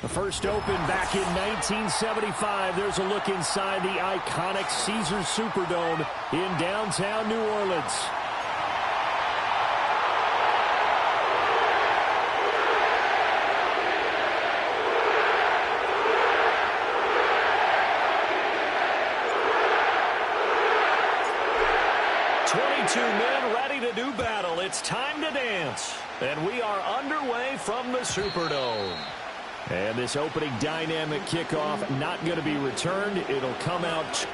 First opened back in 1975. There's a look inside the iconic Caesars Superdome in downtown New Orleans. Men ready to do battle. It's time to dance. And we are underway from the Superdome. And this opening dynamic kickoff not going to be returned. It'll come out.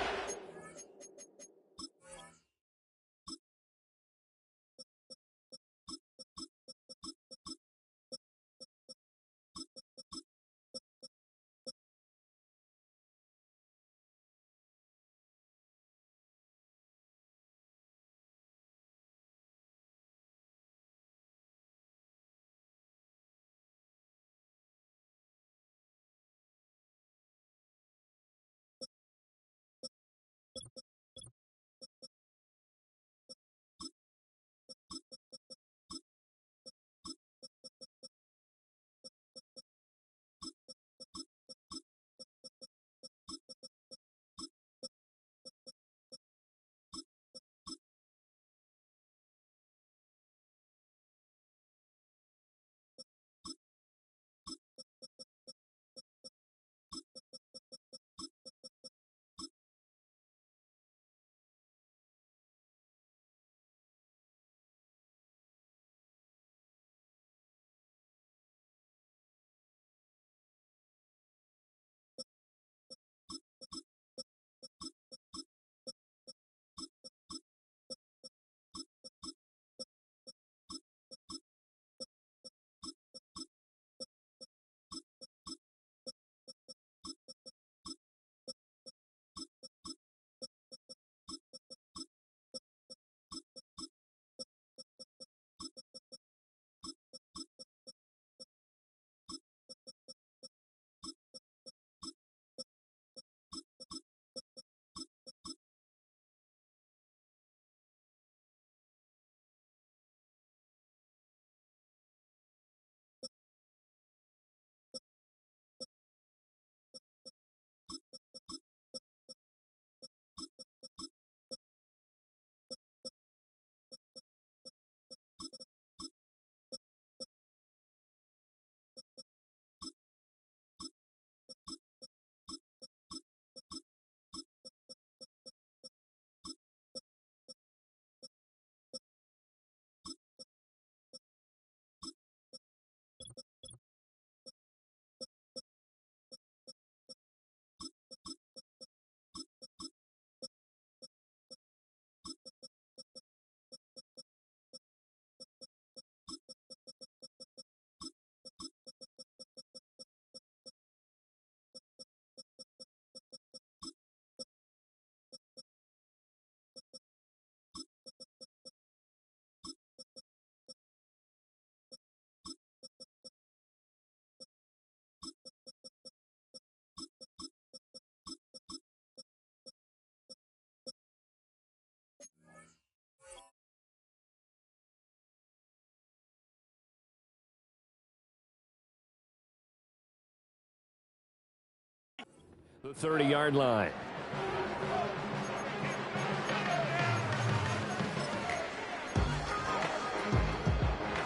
The 30-yard line.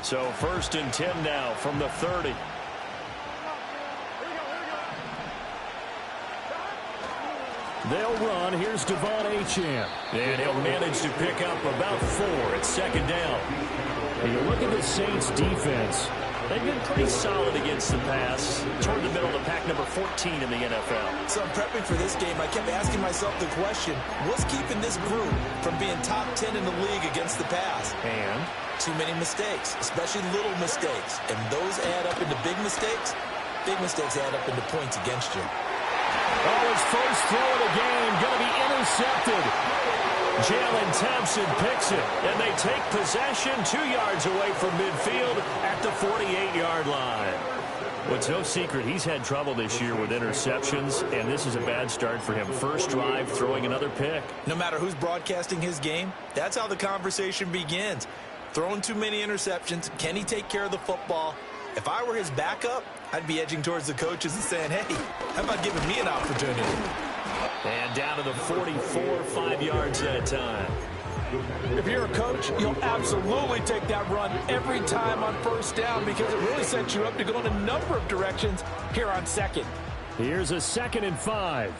So 1st and 10 now from the 30. They'll run. Here's Devon Achane. And he'll manage to pick up about 4 at 2nd down. And you look at the Saints defense. They've been pretty solid against the pass. Toward the middle of the pack, number 14 in the NFL. So I'm prepping for this game. I kept asking myself the question, what's keeping this group from being top 10 in the league against the pass? And? Too many mistakes, especially little mistakes. And those add up into big mistakes. Big mistakes add up into points against you. Oh, his first throw of the game going to be intercepted. Jalen Thompson picks it, and they take possession 2 yards away from midfield at the 48-yard line. Well, it's no secret he's had trouble this year with interceptions, and this is a bad start for him. First drive, throwing another pick. No matter who's broadcasting his game, that's how the conversation begins. Throwing too many interceptions, can he take care of the football? If I were his backup, I'd be edging towards the coaches and saying, hey, how about giving me an opportunity? And down to the 44, 5 yards that time. If you're a coach, you'll absolutely take that run every time on first down because it really sets you up to go in a number of directions here on second. Here's a 2nd and 5.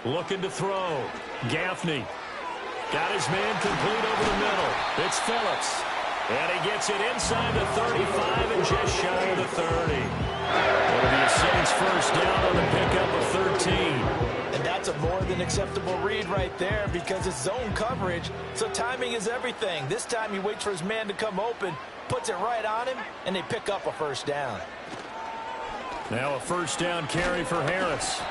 Looking to throw. Gaffney. Got his man complete over the middle. It's Phillips. And he gets it inside the 35 and just shy of the 30. It'll be a Saints first down on the pickup of 13. And that's a more than acceptable read right there because it's zone coverage, so timing is everything. This time he waits for his man to come open, puts it right on him, and they pick up a first down. Now a first down carry for Harris.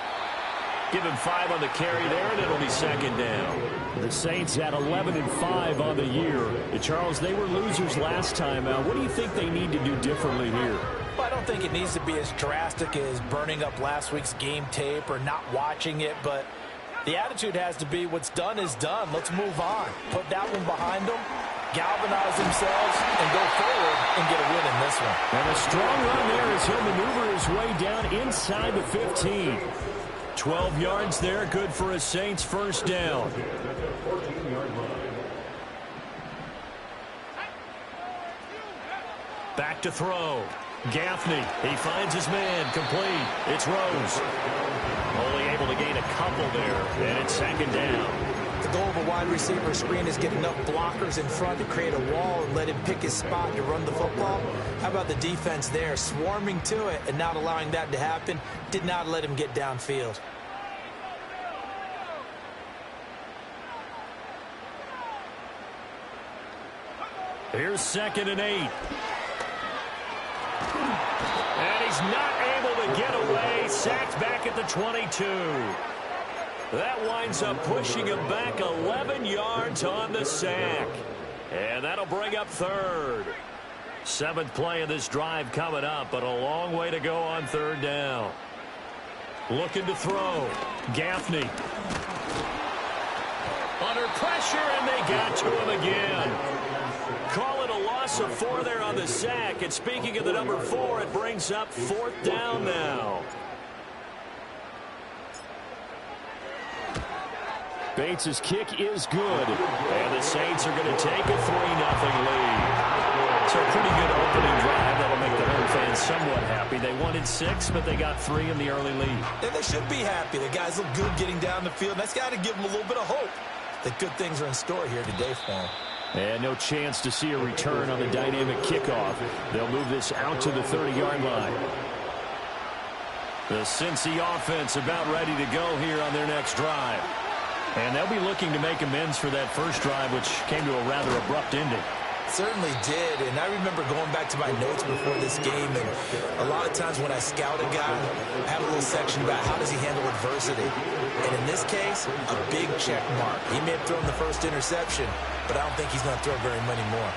Give him 5 on the carry there, and it'll be 2nd down. The Saints had 11 and 5 on the year. Charles, they were losers last time out. What do you think they need to do differently here? Well, I don't think it needs to be as drastic as burning up last week's game tape or not watching it, but the attitude has to be what's done is done. Let's move on. Put that one behind them, galvanize themselves, and go forward and get a win in this one. And a strong run there as he'll maneuver his way down inside the 15. 12 yards there, good for a Saints first down. Back to throw. Gaffney, he finds his man, complete. It's Rose. Only able to gain a couple there, and it's 2nd down. The goal of a wide receiver screen is get enough blockers in front to create a wall and let him pick his spot to run the football. How about the defense there, swarming to it and not allowing that to happen? Did not let him get downfield. Here's 2nd and 8. And he's not able to get away. Sacked back at the 22. That winds up pushing him back 11 yards on the sack. And that'll bring up 3rd. 7th play of this drive coming up, but a long way to go on 3rd down. Looking to throw. Gaffney. Under pressure, and they got to him again. Call it a loss of 4 there on the sack. And speaking of the number 4, it brings up 4th down now. Bates' kick is good. And the Saints are going to take a 3-0 lead. So a pretty good opening drive. That'll make the home fans somewhat happy. They wanted 6, but they got 3 in the early lead. And they should be happy. The guys look good getting down the field. That's got to give them a little bit of hope that good things are in store here today for them. And no chance to see a return on the dynamic kickoff. They'll move this out to the 30-yard line. The Cincy offense about ready to go here on their next drive. And they'll be looking to make amends for that first drive, which came to a rather abrupt ending. Certainly did, and I remember going back to my notes before this game, and a lot of times when I scout a guy, I have a little section about how does he handle adversity. And in this case, a big check mark. He may have thrown the first interception, but I don't think he's going to throw very many more.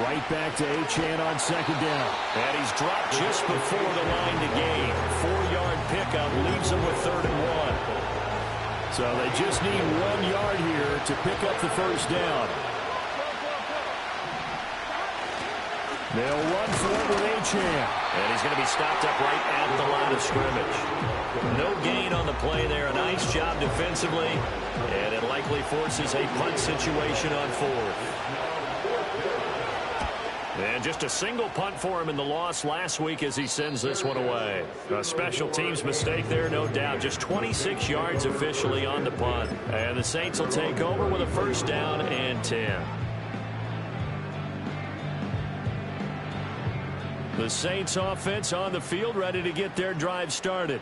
Right back to Achane on 2nd down. And he's dropped just before the line to gain. 4-yard pickup leaves him with 3rd and 1. So they just need 1 yard here to pick up the first down. They'll run for it with Achane. And he's going to be stopped up right at the line of scrimmage. No gain on the play there. A nice job defensively. And it likely forces a punt situation on 4th. And just a single punt for him in the loss last week as he sends this one away. A special teams mistake there, no doubt. Just 26 yards officially on the punt. And the Saints will take over with a first down and 10. The Saints offense on the field ready to get their drive started.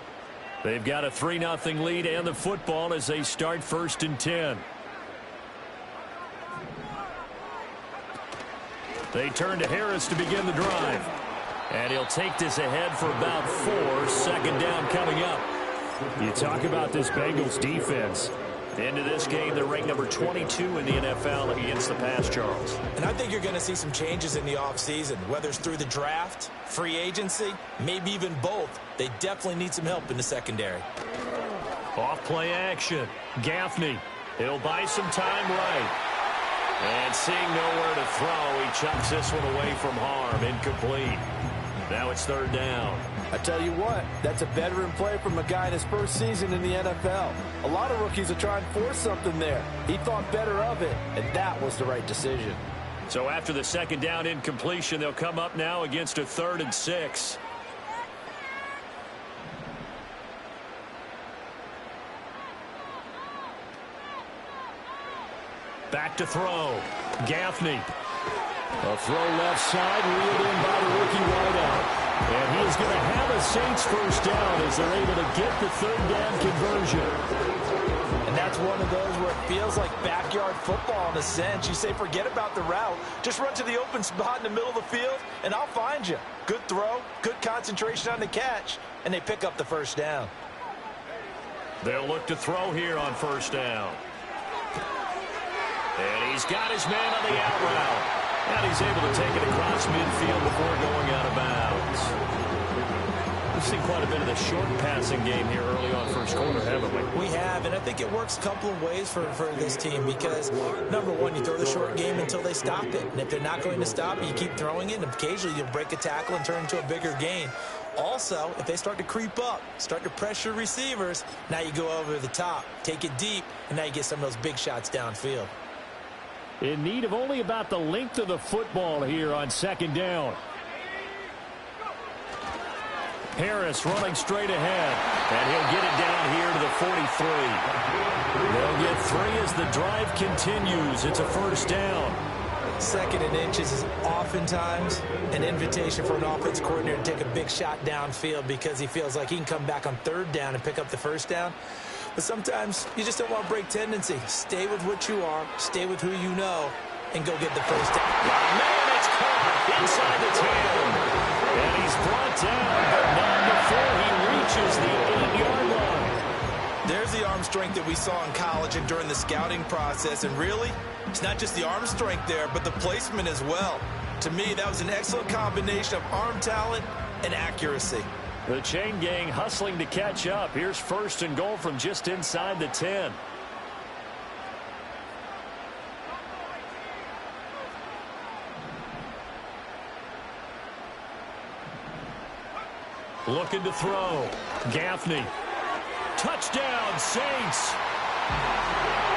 They've got a 3-0 lead and the football as they start 1st and 10. They turn to Harris to begin the drive. And he'll take this ahead for about 4. 2nd down coming up. You talk about this Bengals defense. Into this game, they're ranked number 22 in the NFL against the pass, Charles. And I think you're going to see some changes in the offseason, whether it's through the draft, free agency, maybe even both. They definitely need some help in the secondary. Off play action. Gaffney. He'll buy some time right. And seeing nowhere to throw, he chucks this one away from harm. Incomplete. Now it's third down. I tell you what, that's a veteran play from a guy in his first season in the NFL. A lot of rookies are trying to force something there. He thought better of it, and that was the right decision. So after the second down incompletion, they'll come up now against a 3rd and 6. Back to throw. Gaffney. A throw left side, reeled in by the rookie wideout. And he is going to have a Saints first down as they're able to get the 3rd down conversion. And that's one of those where it feels like backyard football in a sense. You say forget about the route. Just run to the open spot in the middle of the field, and I'll find you. Good throw, good concentration on the catch, and they pick up the first down. They'll look to throw here on first down. And he's got his man on the out route. And he's able to take it across midfield before going out of bounds. We've seen quite a bit of the short passing game here early on first quarter, haven't we? We have, and I think it works a couple of ways for this team because, number one, you throw the short game until they stop it. And if they're not going to stop it, you keep throwing it, and occasionally you'll break a tackle and turn into a bigger gain. Also, if they start to creep up, start to pressure receivers, now you go over the top, take it deep, and now you get some of those big shots downfield. In need of only about the length of the football here on second down. Harris running straight ahead, and he'll get it down here to the 43. They'll get 3 as the drive continues. It's a first down. 2nd and inches is oftentimes an invitation for an offense coordinator to take a big shot downfield because he feels like he can come back on 3rd down and pick up the first down. But sometimes you just don't want to break tendency. Stay with what you are, stay with who you know, and go get the first down. Man, it's caught inside the 10. And he's brought down, but not before he reaches the 8-yard line. There's the arm strength that we saw in college and during the scouting process. And really, it's not just the arm strength there, but the placement as well. To me, that was an excellent combination of arm talent and accuracy. The chain gang hustling to catch up. Here's 1st and goal from just inside the 10. Looking to throw. Gaffney. Touchdown, Saints.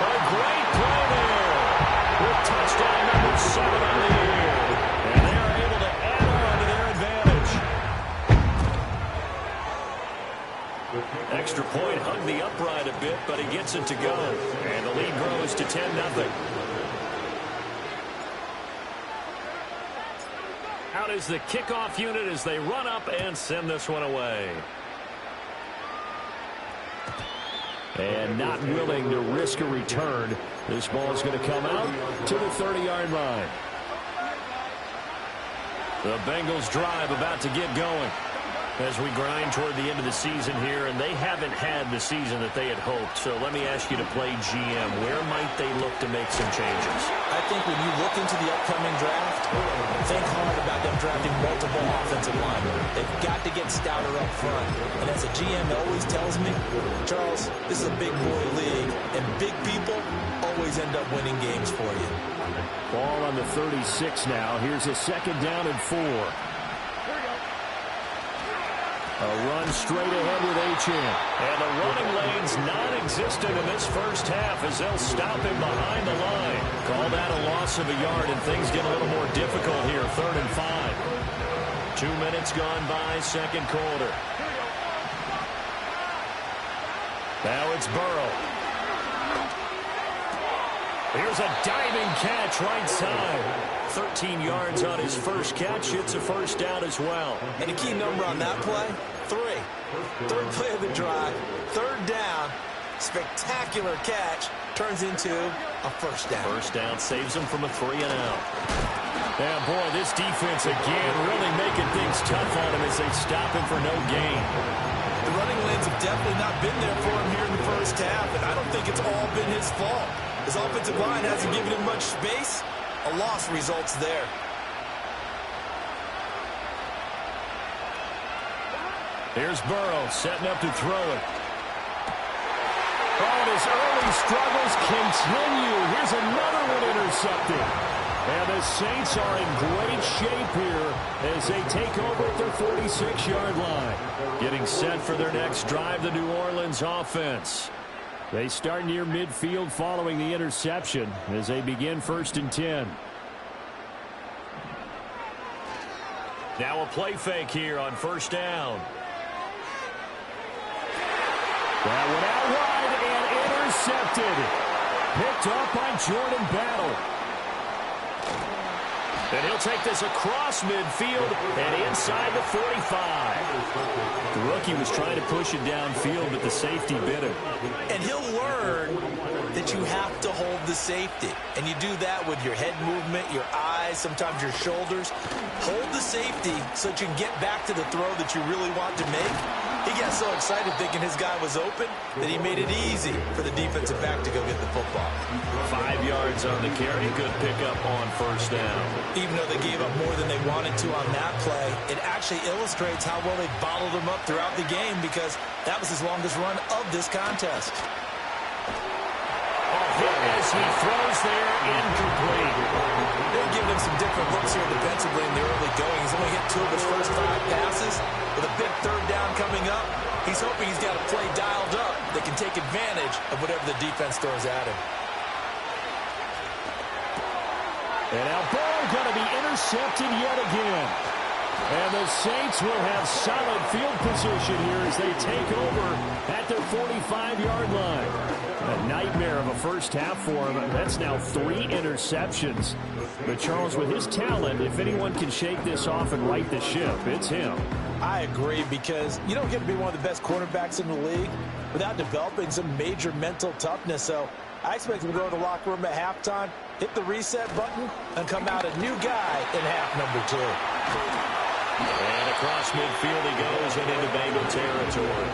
A great play there. With touchdown number 7 on the year. And they are able to add on to their advantage. Extra point hung the upright a bit, but he gets it to go. And the lead grows to 10-0. Out is the kickoff unit as they run up and send this one away. And not willing to risk a return. This ball is going to come out to the 30-yard line. The Bengals drive about to get going as we grind toward the end of the season here, and they haven't had the season that they had hoped. So let me ask you to play GM. Where might they look to make some changes? I think when you look into the upcoming draft, think hard about them drafting multiple offensive linemen. They've got to get stouter up front. And as a GM always tells me, Charles, this is a big boy league, and big people always end up winning games for you. Ball on the 36 now. Here's a 2nd down and 4. A run straight ahead with H.N. And the running lane's non-existent in this first half as they'll stop him behind the line. Call that a loss of a yard, and things get a little more difficult here. 3rd and 5. 2 minutes gone by, second quarter. Now it's Burrow. Here's a diving catch right side. 13 yards on his first catch. It's a first down as well. And a key number on that play, 3. 3rd play of the drive, 3rd down, spectacular catch, turns into a first down. First down saves him from a 3-and-out. Yeah, boy, this defense again really making things tough on him as they stop him for no gain. The running lanes have definitely not been there for him here in the first half, and I don't think it's all been his fault. His offensive line hasn't given him much space. A loss results there. Here's Burrow setting up to throw it. Oh, and his early struggles continue. Here's another one intercepted. And the Saints are in great shape here as they take over at their 46-yard line. Getting set for their next drive, the New Orleans offense. They start near midfield following the interception as they begin 1st and 10. Now a play fake here on 1st down. That one out wide and intercepted. Picked up by Jordan Battle. And he'll take this across midfield and inside the 45. The rookie was trying to push it downfield, but the safety bit him. And he'll learn that you have to hold the safety. And you do that with your head movement, your eyes, sometimes your shoulders. Hold the safety so that you can get back to the throw that you really want to make. He got so excited thinking his guy was open that he made it easy for the defensive back to go get the football. 5 yards on the carry. Good pickup on 1st down. Even though they gave up more than they wanted to on that play, it actually illustrates how well they bottled him up throughout the game because that was his longest run of this contest. As he throws there, incomplete. They're giving him some different looks here defensively in the early going. He's only hit 2 of his first 5 passes. With a big 3rd down coming up, he's hoping he's got a play dialed up that can take advantage of whatever the defense throws at him. And now ball going to be intercepted yet again. And the Saints will have solid field position here as they take over at their 45-yard line. A nightmare of a first half for him. That's now 3 interceptions. But Charles, with his talent, if anyone can shake this off and right the ship, it's him. I agree, because you don't get to be one of the best quarterbacks in the league without developing some major mental toughness. So I expect him to go to the locker room at halftime, hit the reset button, and come out a new guy in half number 2. And across midfield he goes and into Bengal territory.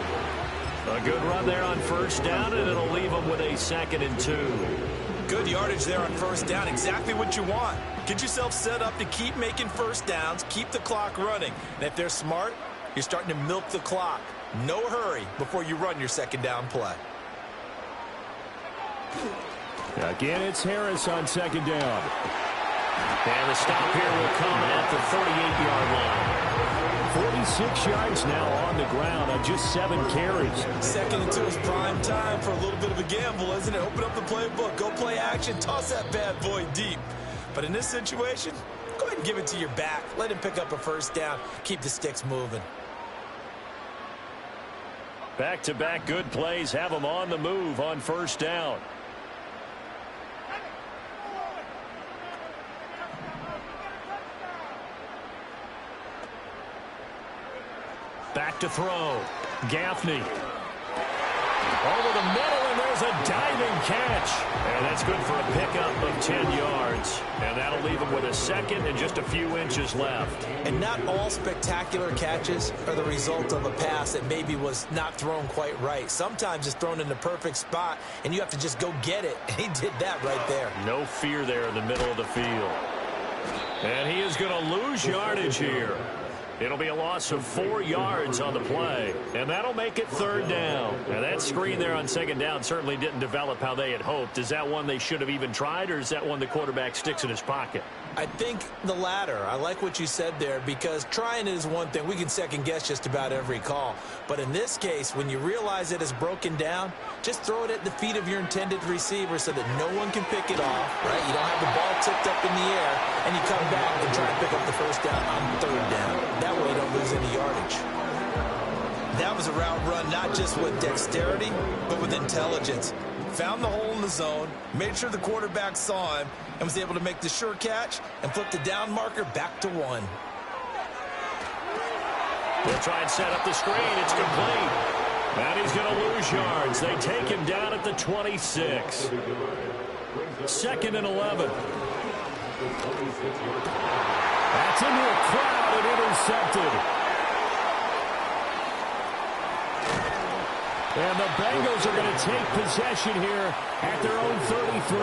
A good run there on 1st down, and it'll leave him with a 2nd and 2. Good yardage there on 1st down. Exactly what you want. Get yourself set up to keep making 1st downs, keep the clock running. And if they're smart, you're starting to milk the clock. No hurry before you run your 2nd down play. Again, it's Harris on 2nd down. And the stop here will come at the 48-yard line. 46 yards now on the ground on just 7 carries. 2nd and 2 is prime time for a little bit of a gamble, isn't it? Open up the playbook, go play action, toss that bad boy deep. But in this situation, go ahead and give it to your back. Let him pick up a 1st down. Keep the sticks moving. Back-to-back good plays have them on the move on 1st down. Back to throw. Gaffney. Over the middle, and there's a diving catch. And that's good for a pickup of 10 yards. And that'll leave him with a 2nd and just a few inches left. And not all spectacular catches are the result of a pass that maybe was not thrown quite right. Sometimes it's thrown in the perfect spot, and you have to just go get it. And he did that right there. No fear there in the middle of the field. And he is going to lose yardage here. It'll be a loss of 4 yards on the play, and that'll make it 3rd down. Now, that screen there on 2nd down certainly didn't develop how they had hoped. Is that one they should have even tried, or is that one the quarterback sticks in his pocket? I think the latter. I like what you said there, because trying is one thing. We can second-guess just about every call. But in this case, when you realize it is broken down, just throw it at the feet of your intended receiver so that no one can pick it off, right? You don't have the ball tipped up in the air, and you come back and try to pick up the 1st down on 3rd down. That way you don't lose any yardage. That was a route run not just with dexterity, but with intelligence. Found the hole in the zone, made sure the quarterback saw him, and was able to make the sure catch and flip the down marker back to 1. They'll try and set up the screen. It's complete. And he's going to lose yards. They take him down at the 26. 2nd and 11. That's into a crowd and intercepted. And the Bengals are going to take possession here at their own 33.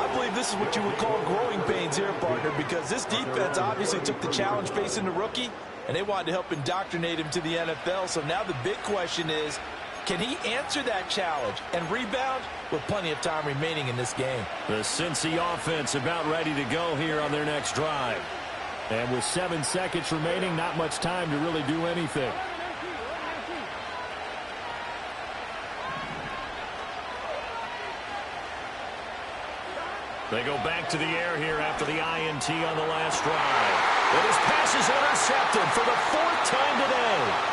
I believe this is what you would call growing pains here, partner, because this defense obviously took the challenge facing the rookie, and they wanted to help indoctrinate him to the NFL. So now the big question is, Can he answer that challenge and rebound with plenty of time remaining in this game? The Cincy offense about ready to go here on their next drive. And with 7 seconds remaining, not much time to really do anything. They go back to the air here after the INT on the last drive. And his pass is intercepted for the 4th time today.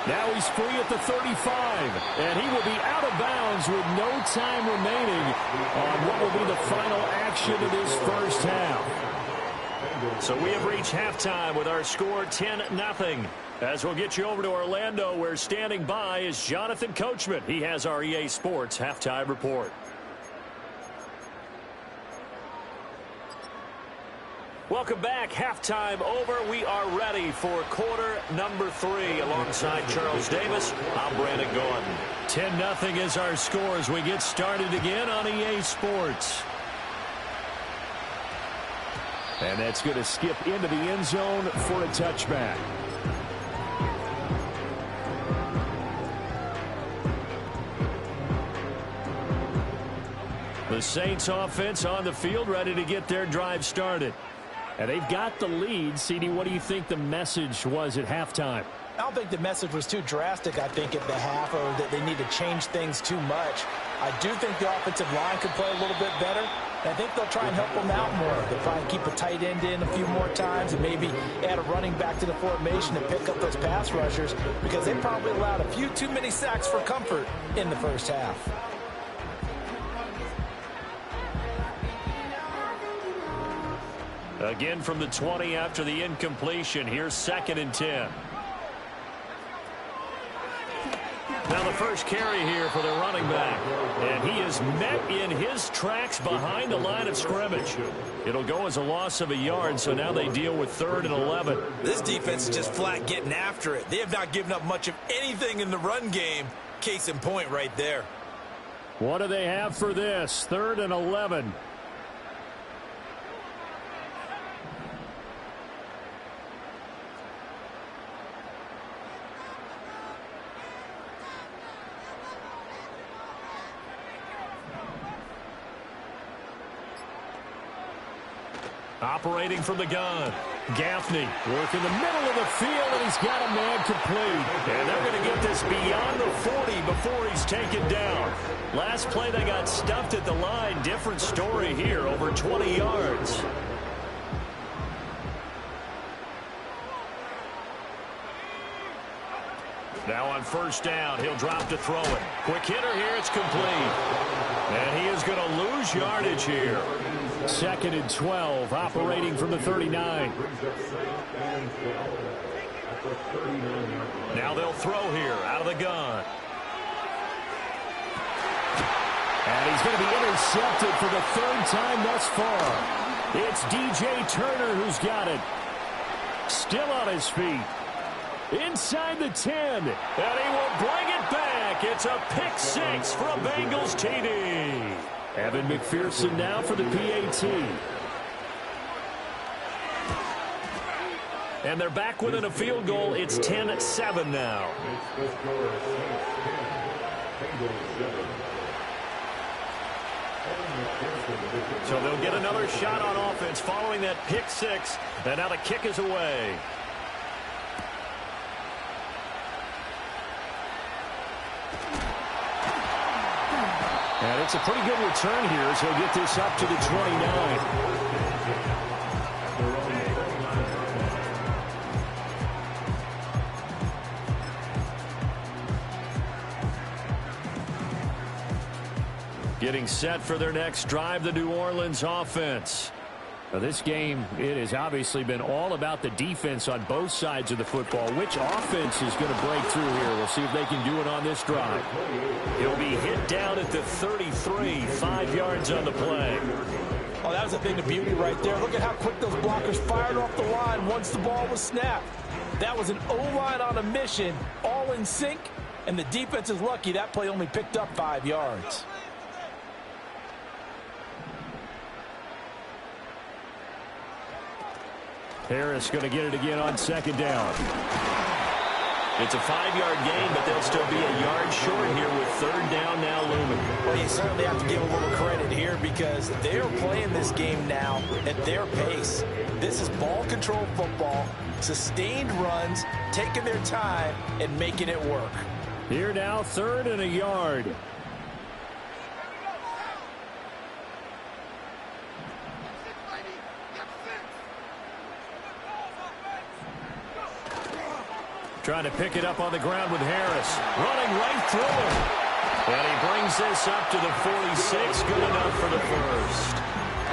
Now he's free at the 35, and he will be out of bounds with no time remaining on what will be the final action of this first half. So we have reached halftime with our score 10-0. As we'll get you over to Orlando, where standing by is Jonathan Coachman. He has our EA Sports halftime report. Welcome back. Halftime over. We are ready for quarter number 3. Alongside Charles Davis, I'm Brandon Gordon. 10-0 is our score as we get started again on EA Sports. And that's going to skip into the end zone for a touchback. The Saints offense on the field ready to get their drive started. And they've got the lead. CD, what do you think the message was at halftime? I don't think the message was too drastic, I think, at the half, or that they need to change things too much. I do think the offensive line could play a little bit better. And I think they'll try and help them out more. They'll try and keep a tight end in a few more times and maybe add a running back to the formation to pick up those pass rushers, because they probably allowed a few too many sacks for comfort in the first half. Again from the 20 after the incompletion. Here's 2nd and 10. Now the first carry here for the running back. And he is met in his tracks behind the line of scrimmage. It'll go as a loss of a yard, so now they deal with 3rd and 11. This defense is just flat getting after it. They have not given up much of anything in the run game. Case in point right there. What do they have for this? 3rd and 11. Operating from the gun. Gaffney working the middle of the field, and he's got a man complete. And they're going to get this beyond the 40 before he's taken down. Last play they got stuffed at the line. Different story here, over 20 yards. Now on first down, he'll drop to throw it. Quick hitter here, it's complete. And he is going to lose yardage here. 2nd and 12, operating from the 39. Now they'll throw here out of the gun. And he's going to be intercepted for the 3rd time thus far. It's DJ Turner who's got it. Still on his feet. Inside the 10, and he will bring it back. It's a pick 6 for a Bengals TD. Evan McPherson now for the PAT. And they're back within a field goal. It's 10-7 now. So they'll get another shot on offense following that pick 6, and now the kick is away. And it's a pretty good return here as he'll get this up to the 29. Getting set for their next drive, the New Orleans offense. Now this game, it has obviously been all about the defense on both sides of the football. Which offense is going to break through here? We'll see if they can do it on this drive. He'll be hit down at the 33, 5 yards on the play. Oh, that was a thing of beauty right there. Look at how quick those blockers fired off the line once the ball was snapped. That was an O-line on a mission, all in sync, and the defense is lucky that play only picked up 5 yards. Harris going to get it again on 2nd down. It's a 5-yard gain, but they'll still be a yard short here with third down now looming. Well, you certainly have to give a little credit here because they're playing this game now at their pace. This is ball control football, sustained runs, taking their time, and making it work. Here now, 3rd and a yard. Trying to pick it up on the ground with Harris. Running right through him. And he brings this up to the 46. Good enough for the first.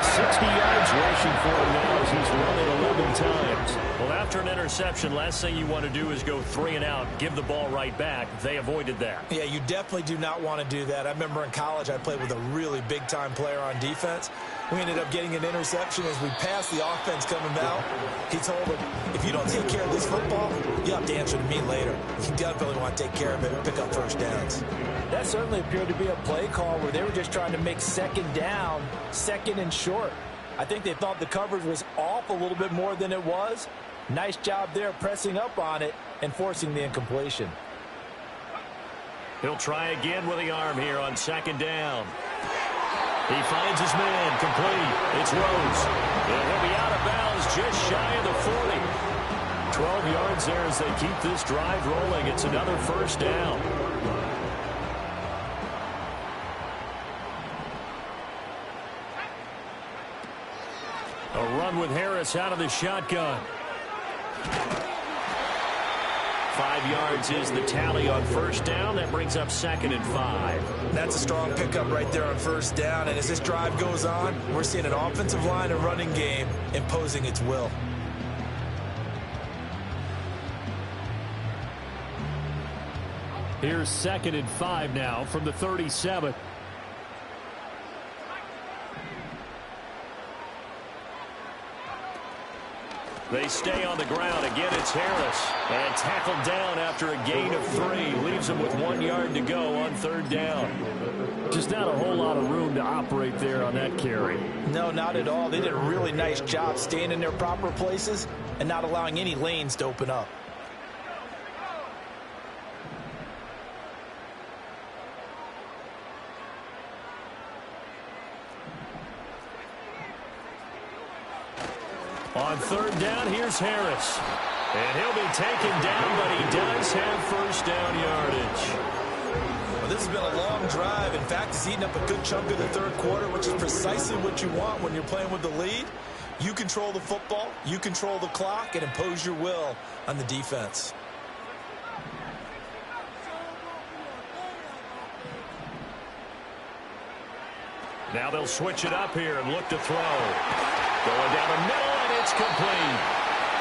60 yards rushing for him now as he's run it 11 times. Well, after an interception, last thing you want to do is go 3 and out, give the ball right back. They avoided that. Yeah, you definitely do not want to do that. I remember in college I played with a really big-time player on defense. We ended up getting an interception as we passed the offense coming out. He told him, if you don't take care of this football, you have to answer to me later. You definitely want to take care of it and pick up first downs. That certainly appeared to be a play call where they were just trying to make second down, second and short. I think they thought the coverage was off a little bit more than it was. Nice job there pressing up on it and forcing the incompletion. He'll try again with the arm here on second down. He finds his man, complete. It's Rose. And he'll be out of bounds just shy of the 40. 12 yards there as they keep this drive rolling. It's another first down. A run with Harris out of the shotgun. 5 yards is the tally on first down. That brings up 2nd and 5. That's a strong pickup right there on first down. And as this drive goes on, we're seeing an offensive line and running game imposing its will. Here's 2nd and 5 now from the 37. They stay on the ground. Again, it's Harris. And tackled down after a gain of 3. Leaves him with 1 yard to go on third down. Just not a whole lot of room to operate there on that carry. No, not at all. They did a really nice job staying in their proper places and not allowing any lanes to open up. On third down, here's Harris. And he'll be taken down, but he does have first down yardage. Well, this has been a long drive. In fact, it's eaten up a good chunk of the third quarter, which is precisely what you want when you're playing with the lead. You control the football, you control the clock, and impose your will on the defense. Now they'll switch it up here and look to throw. Going down the middle, and it's complete.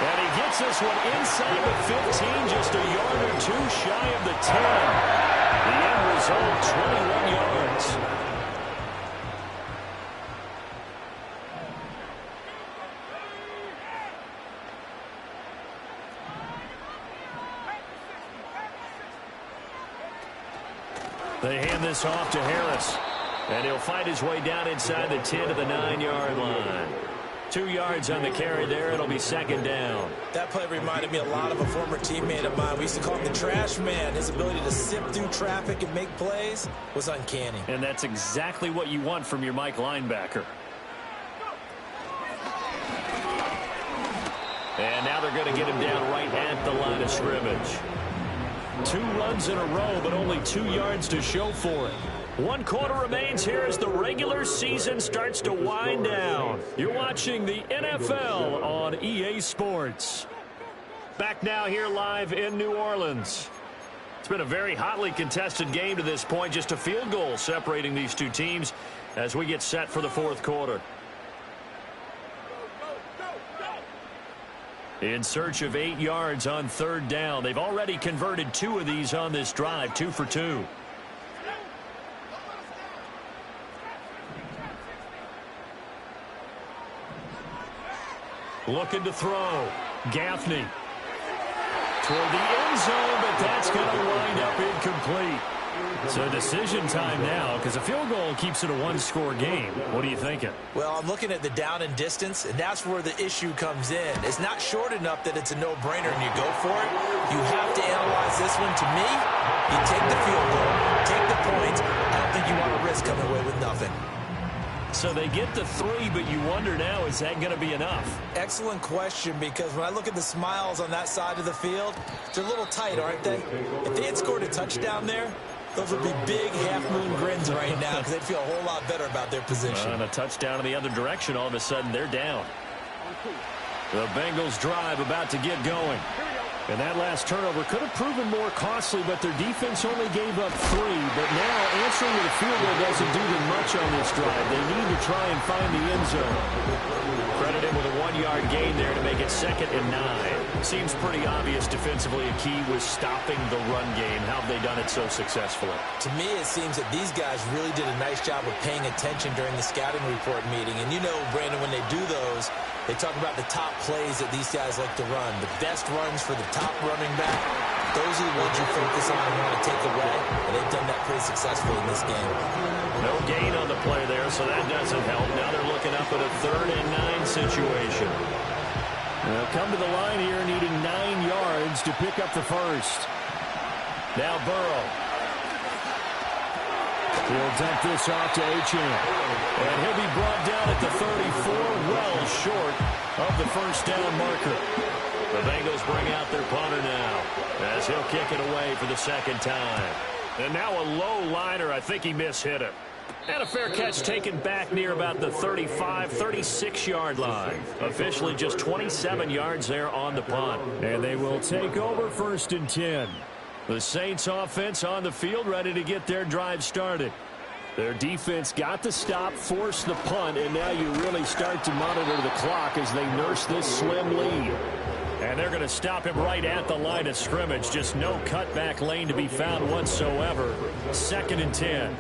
And he gets this one inside the 15, just a yard or 2 shy of the 10. The end result, 21 yards. They hand this off to Harris. And he'll find his way down inside the 10 to the 9-yard line. 2 yards on the carry there. It'll be second down. That play reminded me a lot of a former teammate of mine. We used to call him the trash man. His ability to sift through traffic and make plays was uncanny. And that's exactly what you want from your Mike linebacker. And now they're going to get him down right at the line of scrimmage. 2 runs in a row, but only 2 yards to show for it. 1 quarter remains here as the regular season starts to wind down. You're watching the NFL on EA Sports. Back now here live in New Orleans. It's been a very hotly contested game to this point. Just a field goal separating these two teams as we get set for the fourth quarter. In search of 8 yards on third down. They've already converted 2 of these on this drive, 2 for 2. Looking to throw. Gaffney. Toward the end zone, but that's going to wind up incomplete. So decision time now, because a field goal keeps it a one-score game. What are you thinking? Well, I'm looking at the down and distance, and that's where the issue comes in. It's not short enough that it's a no-brainer and you go for it. You have to analyze this one. To me, you take the field goal, take the points. I don't think you want to risk coming away with nothing. So they get the 3, but you wonder now, is that going to be enough? Excellent question, because when I look at the smiles on that side of the field, they're a little tight, aren't they? If they had scored a touchdown there, those would be big half-moon grins right now because they'd feel a whole lot better about their position. And a touchdown in the other direction, all of a sudden they're down. The Bengals drive about to get going. And that last turnover could have proven more costly, but their defense only gave up 3. But now answering with a field goal doesn't do them much on this drive. They need to try and find the end zone. Credit him with a 1-yard gain there to make it 2nd and 9. Seems pretty obvious defensively a key was stopping the run game. How have they done it so successfully? To me, it seems that these guys really did a nice job of paying attention during the scouting report meeting. And you know, Brandon, when they do those, they talk about the top plays that these guys like to run. The best runs for the top running back. Those are the ones you focus on and want to take away. And they've done that pretty successfully in this game. No gain on the play there, so that doesn't help. Now they're looking up at a 3rd and 9 situation. They'll come to the line here needing 9 yards to pick up the first. Now Burrow. He'll dump this off to Achane. And he'll be brought down at the 34, well short of the first down marker. The Bengals bring out their punter now as he'll kick it away for the 2nd time. And now a low liner. I think he mishit it. And a fair catch taken back near about the 35, 36-yard line. Officially just 27 yards there on the punt. And they will take over 1st and 10. The Saints offense on the field ready to get their drive started. Their defense got the stop, forced the punt, and now you really start to monitor the clock as they nurse this slim lead. And they're going to stop him right at the line of scrimmage. Just no cutback lane to be found whatsoever. 2nd and 10.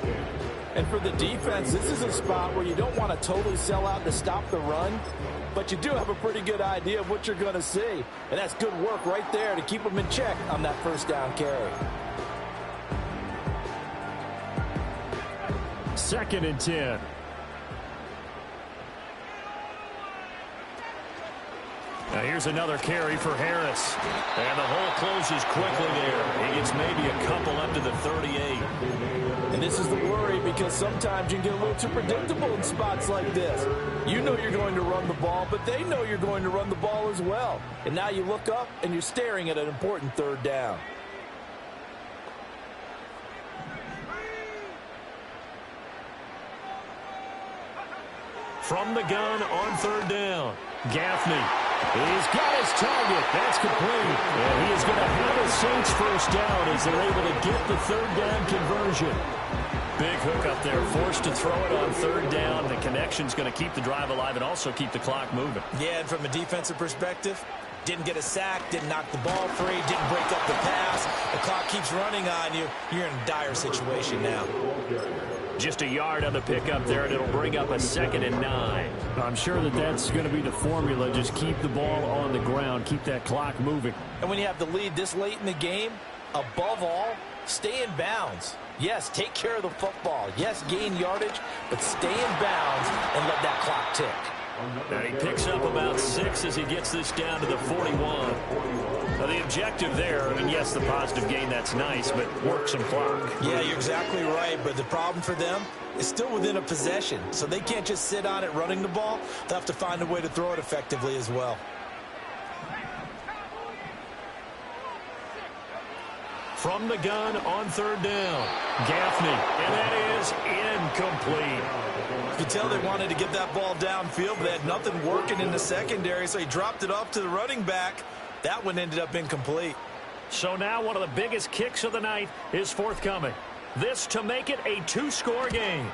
And for the defense, this is a spot where you don't want to totally sell out to stop the run, but you do have a pretty good idea of what you're going to see. And that's good work right there to keep them in check on that first down carry. 2nd and 10. Now here's another carry for Harris. And the hole closes quickly there. He gets maybe a couple up to the 38. And this is the worry, because sometimes you can get a little too predictable in spots like this. You know you're going to run the ball, but they know you're going to run the ball as well. And now you look up and you're staring at an important 3rd down. From the gun on 3rd down. Gaffney. He's got his target. That's complete. And he is going to have a Saints first down as they're able to get the 3rd down conversion. Big hook up there. Forced to throw it on 3rd down. The connection's going to keep the drive alive and also keep the clock moving. Yeah, and from a defensive perspective, didn't get a sack, didn't knock the ball free, didn't break up the pass. The clock keeps running on you. You're in a dire situation now. Just a yard on the pickup there, and it'll bring up a 2nd and 9. I'm sure that that's going to be the formula. Just keep the ball on the ground. Keep that clock moving. And when you have the lead this late in the game, above all, stay in bounds. Yes, take care of the football. Yes, gain yardage, but stay in bounds and let that clock tick. And he picks up about 6 as he gets this down to the 41. Now the objective there, I mean, yes, the positive gain, that's nice, but work some clock. Yeah, you're exactly right, but the problem for them is still within a possession, so they can't just sit on it running the ball. They'll have to find a way to throw it effectively as well. From the gun on 3rd down. Gaffney, and that is incomplete. You can tell they wanted to get that ball downfield, but they had nothing working in the secondary, so he dropped it off to the running back. That one ended up incomplete. So now one of the biggest kicks of the night is forthcoming. This to make it a 2-score game.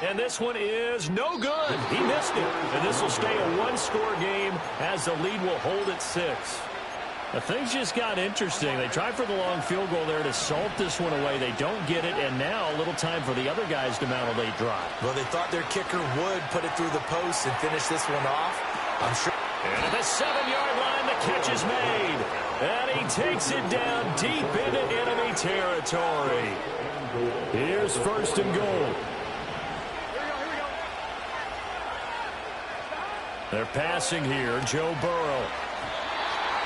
And this one is no good. He missed it. And this will stay a 1-score game as the lead will hold at 6. But things just got interesting. They tried for the long field goal there to salt this one away. They don't get it, and now a little time for the other guys to mount a late drive. Well, they thought their kicker would put it through the post and finish this one off. I'm sure. And at the 7-yard line, the catch is made. And he takes it down deep into enemy territory. Here's 1st and goal. They're passing here. Joe Burrow.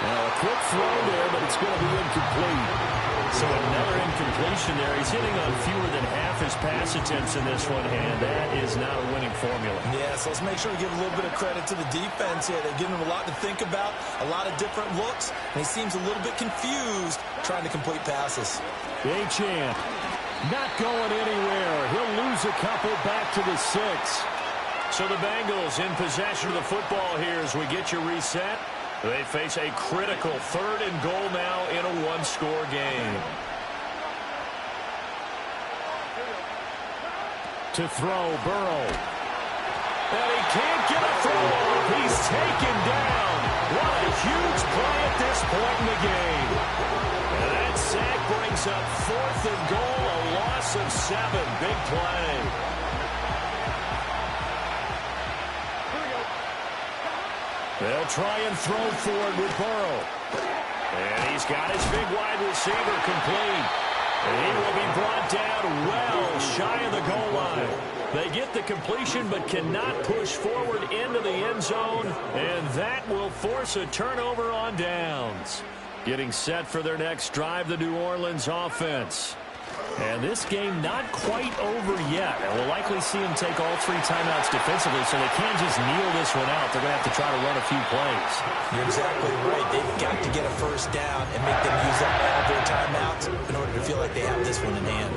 Now a quick throw there, but it's going to be incomplete. So another incompletion there. He's hitting on fewer than half his pass attempts in this one, and that is not a winning formula. Yeah, so let's make sure we give a little bit of credit to the defense here. They're giving him a lot to think about, a lot of different looks, and he seems a little bit confused trying to complete passes. Achane not going anywhere. He'll lose a couple back to the 6. So the Bengals in possession of the football here as we get you reset. They face a critical 3rd and goal now in a one-score game. To throw, Burrow. And he can't get a throw off. He's taken down. What a huge play at this point in the game. And that sack brings up 4th and goal, a loss of 7. Big play. They'll try and throw forward with Burrow. And he's got his big wide receiver complete. And he will be brought down well shy of the goal line. They get the completion but cannot push forward into the end zone. And that will force a turnover on downs. Getting set for their next drive, the New Orleans offense. And this game not quite over yet. And we'll likely see them take all 3 timeouts defensively, so they can't just kneel this one out. They're going to have to try to run a few plays. You're exactly right. They've got to get a 1st down and make them use up all their timeouts in order to feel like they have this one in hand.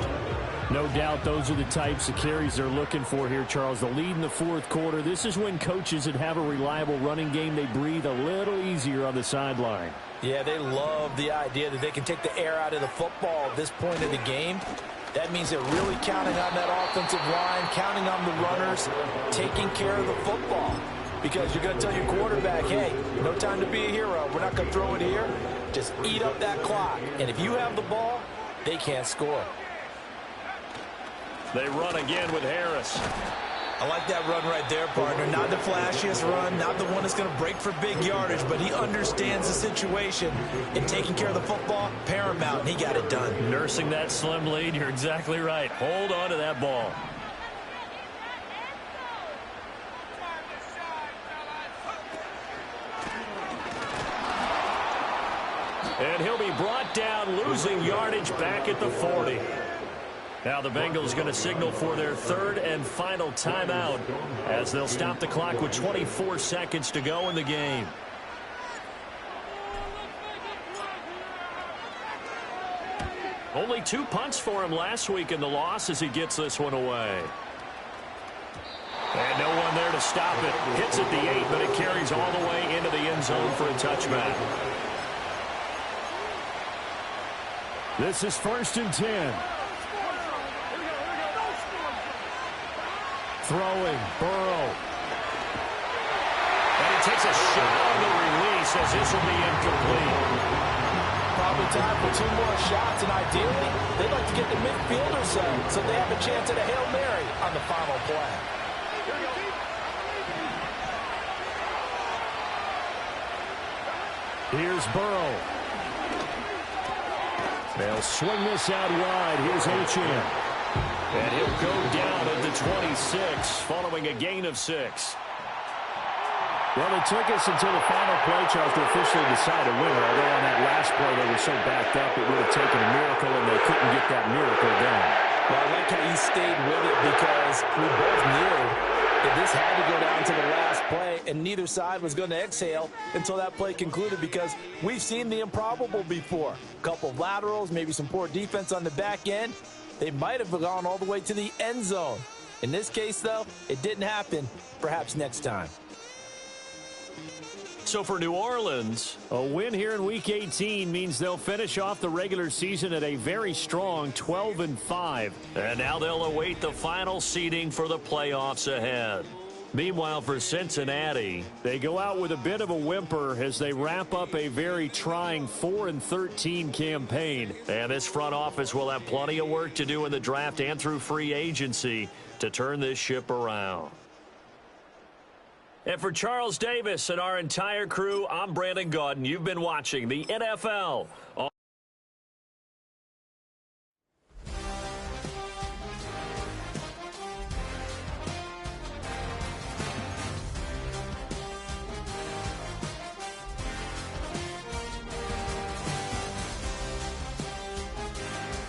No doubt those are the types of carries they're looking for here, Charles. The lead in the 4th quarter. This is when coaches that have a reliable running game, they breathe a little easier on the sideline. Yeah, they love the idea that they can take the air out of the football at this point of the game. That means they're really counting on that offensive line, counting on the runners, taking care of the football. Because you're going to tell your quarterback, hey, no time to be a hero. We're not going to throw it here. Just eat up that clock. And if you have the ball, they can't score. They run again with Harris. I like that run right there, partner. Not the flashiest run, not the one that's going to break for big yardage, but he understands the situation, and taking care of the football, paramount, and he got it done. Nursing that slim lead, you're exactly right. Hold on to that ball. And he'll be brought down, losing yardage back at the 40. Now the Bengals going to signal for their 3rd and final timeout as they'll stop the clock with 24 seconds to go in the game. Only 2 punts for him last week in the loss as he gets this one away. And no one there to stop it. Hits at the 8, but it carries all the way into the end zone for a touchback. This is 1st and 10. Throwing, Burrow. And he takes a shot on the release as this will be incomplete. Probably time for 2 more shots, and ideally, they'd like to get the midfielder set so they have a chance at a Hail Mary on the final play. Here's Burrow. They'll swing this out wide. Here's Achane. And he'll go down at the 26, following a gain of 6. Well, it took us until the final play, Charles, to officially decide a winner. Although on that last play they were so backed up, it would have taken a miracle, and they couldn't get that miracle done. Well, I like how you stayed with it because we both knew that this had to go down to the last play, and neither side was going to exhale until that play concluded because we've seen the improbable before. A couple of laterals, maybe some poor defense on the back end. They might have gone all the way to the end zone. In this case, though, it didn't happen. Perhaps next time. So for New Orleans, a win here in Week 18 means they'll finish off the regular season at a very strong 12-5. And now they'll await the final seeding for the playoffs ahead. Meanwhile, for Cincinnati, they go out with a bit of a whimper as they wrap up a very trying 4-13 campaign. And this front office will have plenty of work to do in the draft and through free agency to turn this ship around. And for Charles Davis and our entire crew, I'm Brandon Gaudin. You've been watching the NFL